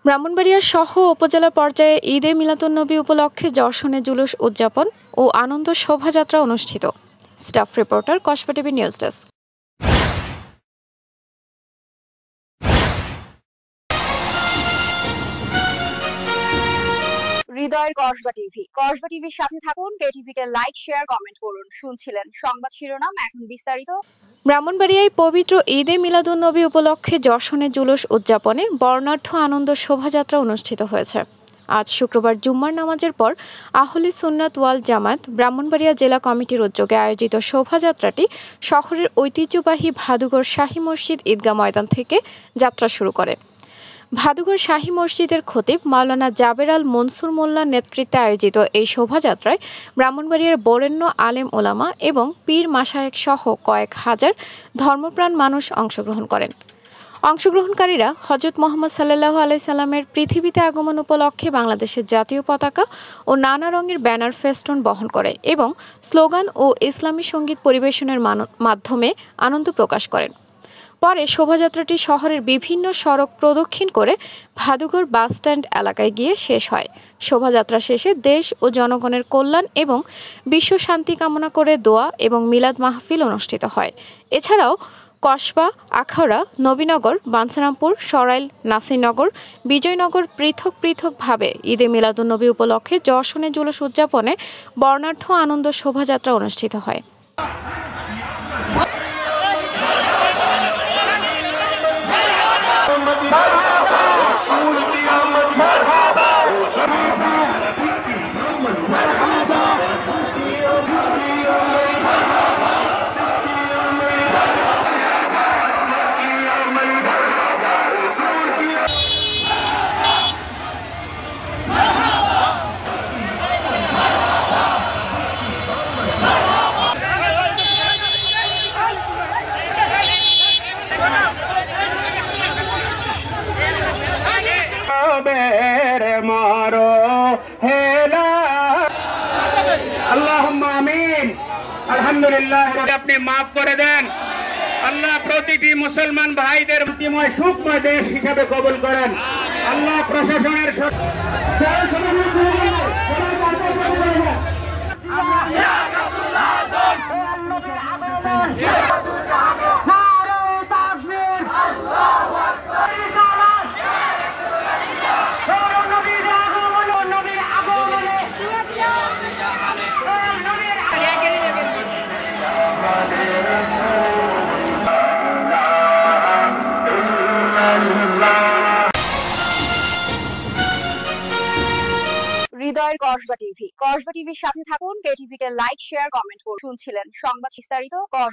ব্রাহ্মণবাড়িয়া সহ উপজেলা পর্যায়ে ঈদে মিলাদুন্নবী উপলক্ষে যশোরে জুলুস উদযাপন ও আনন্দ শোভাযাত্রা অনুষ্ঠিত। Staff reporter, Kasba TV news desk. হৃদয়ের কসবা টিভির সাথে থাকুন। কেটিভিকে লাইক, শেয়ার, কমেন্ট করুন। শুনছিলেন সংবাদ শিরোনাম, এখন বিস্তারিত। ব্রাহ্মণবাড়িয়ায় পবিত্র ঈদে মিলাদুন্নবী উপলক্ষে যশোরে জুলুস উদযাপনে বর্ণাঢ্য আনন্দ শোভাযাত্রা অনুষ্ঠিত হয়েছে। আজ শুক্রবার জুম্মার নামাজের পর আহলে সুন্নাত ওয়াল জামাত ব্রাহ্মণবাড়িয়া জেলা কমিটির উদ্যোগে আয়োজিত শোভাযাত্রাটি শহরের ঐতিহ্যবাহী ভাদুঘর শাহী মসজিদ ঈদগাহ ময়দান থেকে যাত্রা শুরু করে। ভাদুঘর শাহী মসজিদের খতিব মাওলানা জাবের আল মনসুর মোল্লার নেতৃত্বে আয়োজিত এই শোভাযাত্রায় ব্রাহ্মণবাড়িয়ার বরেণ্য আলেম ওলামা এবং পীর মাশায়েখ সহ কয়েক হাজার ধর্মপ্রাণ মানুষ অংশগ্রহণ করেন। অংশগ্রহণকারীরা হজরত মুহাম্মদ সাল্লাল্লাহু আলাইহি সাল্লামের পৃথিবীতে আগমন উপলক্ষে বাংলাদেশের জাতীয় পতাকা ও নানা রঙের ব্যানার ফেস্টুন বহন করে এবং স্লোগান ও ইসলামী সঙ্গীত পরিবেশনের মাধ্যমে আনন্দ প্রকাশ করেন। পরে শোভাযাত্রাটি শহরের বিভিন্ন সড়ক প্রদক্ষিণ করে ভাদুঘর বাসস্ট্যান্ড এলাকায় গিয়ে শেষ হয়। শোভাযাত্রা শেষে দেশ ও জনগণের কল্যাণ এবং বিশ্ব শান্তি কামনা করে দোয়া এবং মিলাদ মাহফিল অনুষ্ঠিত হয়। এছাড়াও কসবা, আখাউড়া, নবীনগর, বাঞ্ছারামপুর, সরাইল, নাসিরনগর, বিজয়নগর পৃথক পৃথকভাবে ঈদে মিলাদুন্নবী উপলক্ষে যশোরে জুলুস উদযাপনে বর্ণাঢ্য আনন্দ শোভাযাত্রা অনুষ্ঠিত হয়। আলহামদুলিল্লাহ, আপনি মাফ করে দেন। আল্লাহ প্রতিটি মুসলমান ভাইদের শান্তিময় সুখময় দেশ হিসাবে কবুল করেন। আল্লাহ প্রশাসনের হৃদয়ের কসবা টিভির সাথে থাকুন। কেটিভিকে লাইক, শেয়ার, কমেন্ট করুন। শুনছিলেন সংবাদ বিস্তারিত। কসবা।